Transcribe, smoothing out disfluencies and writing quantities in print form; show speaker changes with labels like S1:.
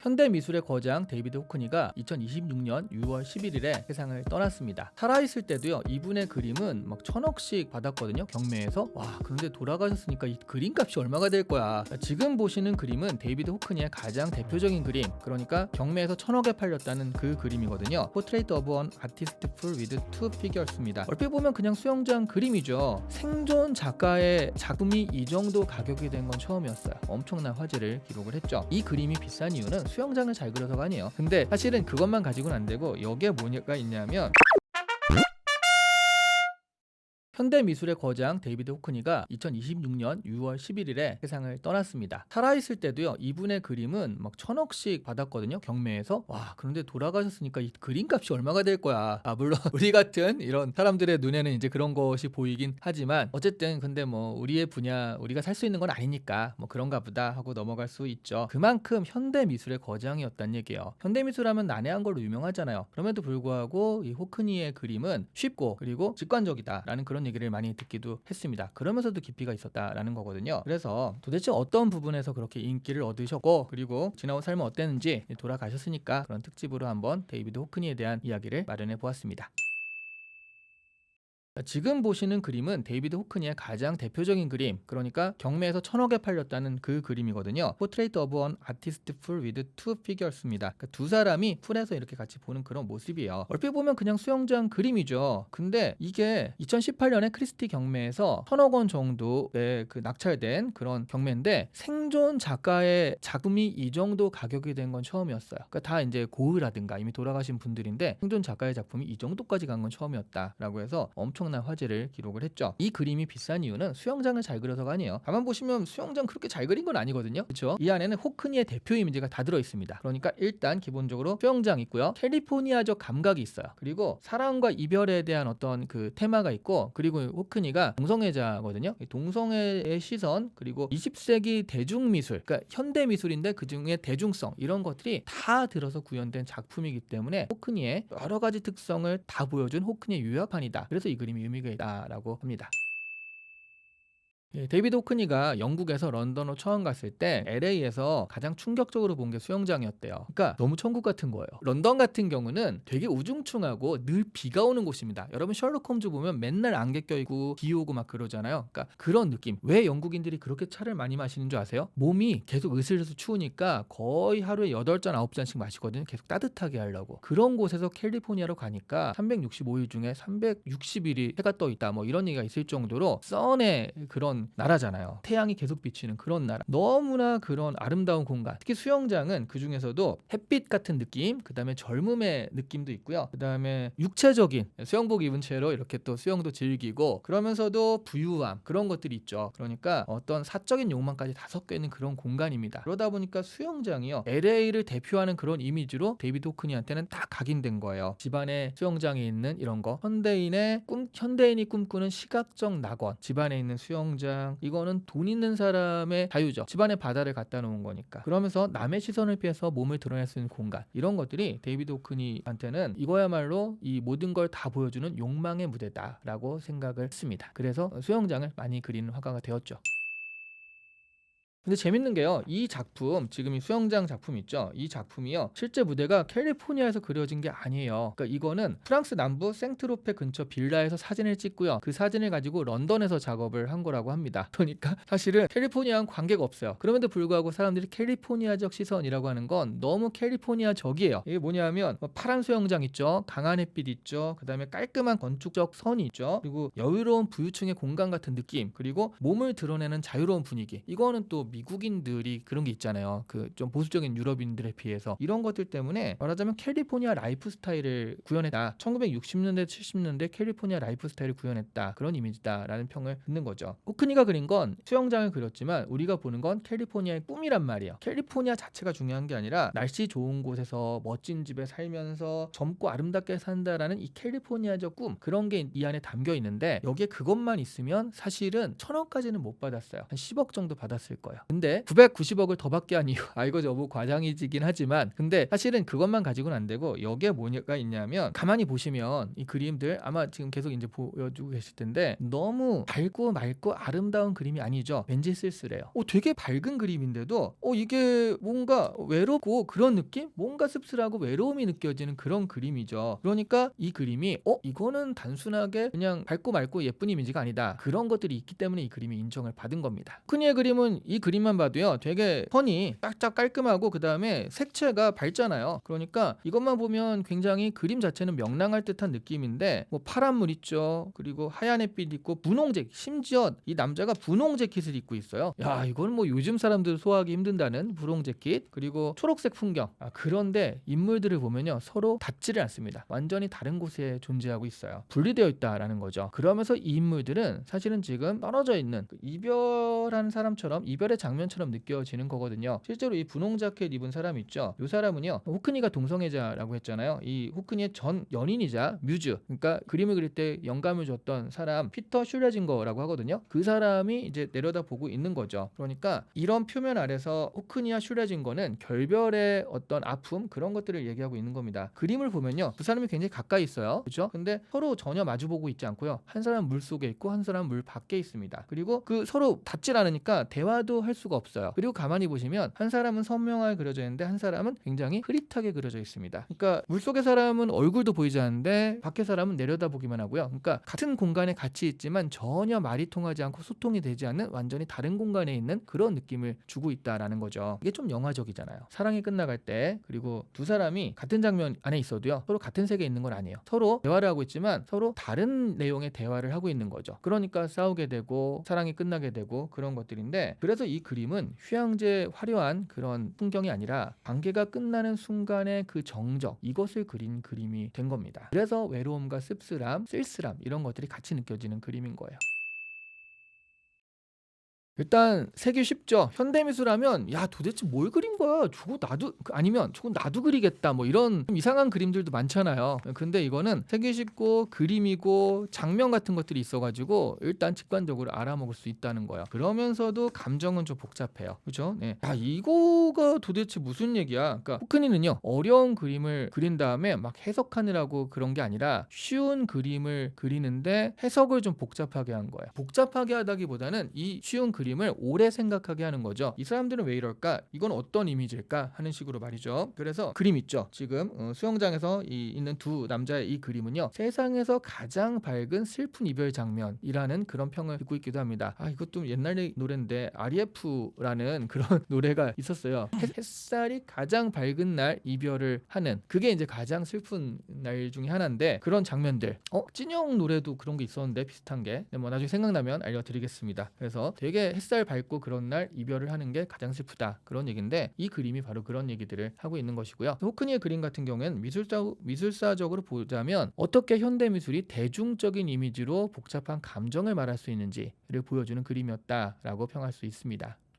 S1: 현대미술의 거장 데이비드 호크니가 2026년 6월 11일에 세상을 떠났습니다. 살아있을 때도요, 이분의 그림은 막 1000억씩 받았거든요, 경매에서. 와, 그런데 돌아가셨으니까 이 그림값이 얼마가 될 거야. 지금 보시는 그림은 데이비드 호크니의 가장 대표적인 그림, 그러니까 경매에서 1000억에 팔렸다는 그 그림이거든요. Portrait of an Artist Full with Two Figures입니다. 얼핏 보면 그냥 수영장 그림이죠. 생존 작가의 작품이 이 정도 가격이 된 건 처음이었어요. 엄청난 화제를 기록을 했죠. 이 그림이 비싼 이유는 수영장을 잘 그려서가 아니에요. 근데 사실은 그것만 가지고는 안 되고, 여기에 뭐가 있냐면 현대미술의 거장 데이비드 호크니가 2026년 6월 11일에 세상을 떠났습니다. 살아있을 때도요, 이분의 그림은 막 1000억씩 받았거든요, 경매에서. 와, 그런데 돌아가셨으니까 이 그림값이 얼마가 될 거야. 물론 우리 같은 이런 사람들의 눈에는 이제 그런 것이 보이긴 하지만, 어쨌든 근데 뭐 우리의 분야, 우리가 살 수 있는 건 아니니까 뭐 그런가 보다 하고 넘어갈 수 있죠. 그만큼 현대미술의 거장이었단 얘기예요. 현대미술하면 난해한 걸로 유명하잖아요. 그럼에도 불구하고 이 호크니의 그림은 쉽고 그리고 직관적이다라는 그런 얘기를 많이 듣기도 했습니다. 그러면서도 깊이가 있었다라는 거거든요. 그래서 도대체 어떤 부분에서 그렇게 인기를 얻으셨고, 그리고 지나온 삶은 어땠는지, 돌아가셨으니까 그런 특집으로 한번 데이비드 호크니에 대한 이야기를 마련해 보았습니다. 지금 보시는 그림은 데이비드 호크니의 가장 대표적인 그림, 그러니까 경매에서 1000억에 팔렸다는 그 그림이거든요. Portrait of an Artist Full with Two Figures입니다. 그러니까 두 사람이 풀에서 이렇게 같이 보는 그런 모습이에요. 얼핏 보면 그냥 수영장 그림이죠. 근데 이게 2018년에 크리스티 경매에서 1000억 원 정도의 그 낙찰된 그런 경매인데, 생존 작가의 작품이 이 정도 가격이 된 건 처음이었어요. 그러니까 다 이제 고흐라든가 이미 돌아가신 분들인데, 생존 작가의 작품이 이 정도까지 간 건 처음이었다라고 해서 엄청난 화제를 기록을 했죠. 이 그림이 비싼 이유는 수영장을 잘 그려서가 아니에요. 가만 보시면 수영장 그렇게 잘 그린 건 아니거든요, 그렇죠? 이 안에는 호크니의 대표 이미지가 다 들어 있습니다. 그러니까 일단 기본적으로 수영장 있고요, 캘리포니아적 감각이 있어요. 그리고 사랑과 이별에 대한 어떤 그 테마가 있고, 그리고 호크니가 동성애자거든요. 동성애의 시선, 그리고 20세기 대중미술, 그러니까 현대미술인데 그중에 대중성, 이런 것들이 다 들어서 구현된 작품이기 때문에 호크니의 여러 가지 특성을 다 보여준 호크니의 요약판이다. 그래서 이 그림이 의미가 있다라고 합니다. 데이비드 호크니가 영국에서 런던으로 처음 갔을 때 LA에서 가장 충격적으로 본 게 수영장이었대요. 그러니까 너무 천국 같은 거예요. 런던 같은 경우는 되게 우중충하고 늘 비가 오는 곳입니다. 여러분 셜록 홈즈 보면 맨날 안개 껴있고 비 오고 막 그러잖아요. 그러니까 그런 느낌. 왜 영국인들이 그렇게 차를 많이 마시는 줄 아세요? 몸이 계속 으슬으슬 추우니까 거의 하루에 8잔 9잔씩 마시거든요. 계속 따뜻하게 하려고. 그런 곳에서 캘리포니아로 가니까 365일 중에 360일이 해가 떠 있다, 뭐 이런 얘기가 있을 정도로 선의 그런 나라잖아요. 태양이 계속 비치는 그런 나라. 너무나 그런 아름다운 공간. 특히 수영장은 그 중에서도 햇빛 같은 느낌, 그 다음에 젊음의 느낌도 있고요. 그 다음에 육체적인 수영복 입은 채로 이렇게 또 수영도 즐기고, 그러면서도 부유함, 그런 것들이 있죠. 그러니까 어떤 사적인 욕망까지 다 섞여 있는 그런 공간입니다. 그러다 보니까 수영장이요, LA를 대표하는 그런 이미지로 데이비드 호크니한테는 다 각인된 거예요. 집안에 수영장이 있는 이런 거, 현대인이 꿈꾸는 시각적 낙원, 집안에 있는 수영장, 이거는 돈 있는 사람의 자유죠. 집안에 바다를 갖다 놓은 거니까. 그러면서 남의 시선을 피해서 몸을 드러낼 수 있는 공간, 이런 것들이 데이비드 호크니한테는 이거야말로 이 모든 걸 다 보여주는 욕망의 무대다라고 생각을 했습니다. 그래서 수영장을 많이 그리는 화가가 되었죠. 근데 재밌는 게요, 이 작품, 지금 이 수영장 작품 있죠, 이 작품이요, 실제 무대가 캘리포니아에서 그려진 게 아니에요. 그러니까 이거는 프랑스 남부 생트로페 근처 빌라에서 사진을 찍고요, 그 사진을 가지고 런던에서 작업을 한 거라고 합니다. 그러니까 사실은 캘리포니아랑 관계가 없어요. 그럼에도 불구하고 사람들이 캘리포니아적 시선이라고 하는 건 너무 캘리포니아적이에요. 이게 뭐냐면 파란 수영장 있죠, 강한 햇빛 있죠, 그 다음에 깔끔한 건축적 선이 있죠, 그리고 여유로운 부유층의 공간 같은 느낌, 그리고 몸을 드러내는 자유로운 분위기. 이거는 또 미국인들이 그런 게 있잖아요. 그 좀 보수적인 유럽인들에 비해서. 이런 것들 때문에 말하자면 캘리포니아 라이프 스타일을 구현했다. 1960년대 70년대 캘리포니아 라이프 스타일을 구현했다, 그런 이미지다라는 평을 듣는 거죠. 호크니가 그린 건 수영장을 그렸지만 우리가 보는 건 캘리포니아의 꿈이란 말이에요. 캘리포니아 자체가 중요한 게 아니라 날씨 좋은 곳에서 멋진 집에 살면서 젊고 아름답게 산다라는 이 캘리포니아적 꿈, 그런 게 이 안에 담겨 있는데, 여기에 그것만 있으면 사실은 1000억까지는 못 받았어요. 한 10억 정도 받았을 거예요. 근데 990억을 더 받게 한 이유 이거 너무 과장이긴 하지만 근데 사실은 그것만 가지고는 안 되고 여기에 뭐가 있냐면 가만히 보시면 이 그림들 아마 지금 계속 이제 보여주고 계실 텐데 너무 밝고 맑고 아름다운 그림이 아니죠. 왠지 쓸쓸해요. 되게 밝은 그림인데도 이게 뭔가 외롭고 그런 느낌? 뭔가 씁쓸하고 외로움이 느껴지는 그런 그림이죠. 그러니까 이 그림이 이거는 단순하게 그냥 밝고 맑고 예쁜 이미지가 아니다. 그런 것들이 있기 때문에 이 그림이 인정을 받은 겁니다. 쿠니의 그림은 이 그림만 봐도요 되게 턴이 쫙쫙 깔끔하고 그 다음에 색채가 밝잖아요. 그러니까 이것만 보면 굉장히 그림 자체는 명랑할 듯한 느낌인데 뭐 파란 물 있죠. 그리고 하얀 햇빛 있고 분홍색, 심지어 이 남자가 분홍 재킷을 입고 있어요. 야, 이건 뭐 요즘 사람들 소화하기 힘든다는 분홍 재킷, 그리고 초록색 풍경. 그런데 인물들을 보면요 서로 닿지를 않습니다. 완전히 다른 곳에 존재하고 있어요. 분리되어 있다라는 거죠. 그러면서 이 인물들은 사실은 지금 떨어져 있는 이별한 사람처럼, 이별의 장면처럼 느껴지는 거거든요. 실제로 이 분홍 자켓 입은 사람 있죠. 이 사람은요 호크니가 동성애자라고 했잖아요. 이 호크니의 전 연인이자 뮤즈, 그러니까 그림을 그릴 때 영감을 줬던 사람 피터 슐레징거라고 하거든요. 그 사람이 이제 내려다보고 있는 거죠. 그러니까 이런 표면 아래서 호크니와 슐레징거는 결별의 어떤 아픔, 그런 것들을 얘기하고 있는 겁니다. 그림을 보면요 두 사람이 굉장히 가까이 있어요. 그렇죠? 근데 서로 전혀 마주보고 있지 않고요. 한 사람은 물 속에 있고 한 사람은 물 밖에 있습니다. 그리고 그 서로 닿질 않으니까 대화도 할 수가 없어요. 그리고 가만히 보시면 한 사람은 선명하게 그려져 있는데 한 사람은 굉장히 흐릿하게 그려져 있습니다. 그러니까 물속의 사람은 얼굴도 보이지 않는데 밖의 사람은 내려다보기만 하고요. 그러니까 같은 공간에 같이 있지만 전혀 말이 통하지 않고 소통이 되지 않는 완전히 다른 공간에 있는 그런 느낌을 주고 있다라는 거죠. 이게 좀 영화적이잖아요. 사랑이 끝나갈 때, 그리고 두 사람이 같은 장면 안에 있어도요 서로 같은 세계에 있는 건 아니에요. 서로 대화를 하고 있지만 서로 다른 내용의 대화를 하고 있는 거죠. 그러니까 싸우게 되고 사랑이 끝나게 되고 그런 것들인데, 그래서 이 그림은 휴양지의 화려한 그런 풍경이 아니라 관계가 끝나는 순간의 그 정적, 이것을 그린 그림이 된 겁니다. 그래서 외로움과 씁쓸함, 쓸쓸함 이런 것들이 같이 느껴지는 그림인 거예요. 일단 세기 쉽죠. 현대미술하면 야 도대체 뭘 그린 거야? 저거 나도 아니면 저거 나도 그리겠다. 뭐 이런 좀 이상한 그림들도 많잖아요. 근데 이거는 세기 쉽고 그림이고 장면 같은 것들이 있어가지고 일단 직관적으로 알아먹을 수 있다는 거예요. 그러면서도 감정은 좀 복잡해요. 그렇죠? 네. 야 이거가 도대체 무슨 얘기야? 그러니까 호크니는요 어려운 그림을 그린 다음에 막 해석하느라고 그런 게 아니라 쉬운 그림을 그리는데 해석을 좀 복잡하게 한 거예요. 복잡하게 하다기보다는 이 쉬운 그림을 오래 생각하게 하는 거죠. 이 사람들은 왜 이럴까? 이건 어떤 이미지일까? 하는 식으로 말이죠. 그래서 그림 있죠. 지금 수영장에서 있는 두 남자의 이 그림은요 세상에서 가장 밝은 슬픈 이별 장면이라는 그런 평을 듣고 있기도 합니다. 이것도 옛날 노래인데 REF라는 그런 노래가 있었어요. 햇살이 가장 밝은 날 이별을 하는, 그게 이제 가장 슬픈 날 중에 하나인데, 그런 장면들 찐영 노래도 그런 게 있었는데 비슷한 게 뭐 나중에 생각나면 알려드리겠습니다. 그래서 되게 햇살 밝고 그런 날 이별을 하는 게 가장 슬프다, 그런 얘기인데 이 그림이 바로 그런 얘기들을 하고 있는 것이고요. 호크니의 그림 같은 경우에는 미술사적으로 보자면 어떻게 현대미술이 대중적인 이미지로 복잡한 감정을 말할 수 있는지를 보여주는 그림이었다라고 평할 수 있습니다.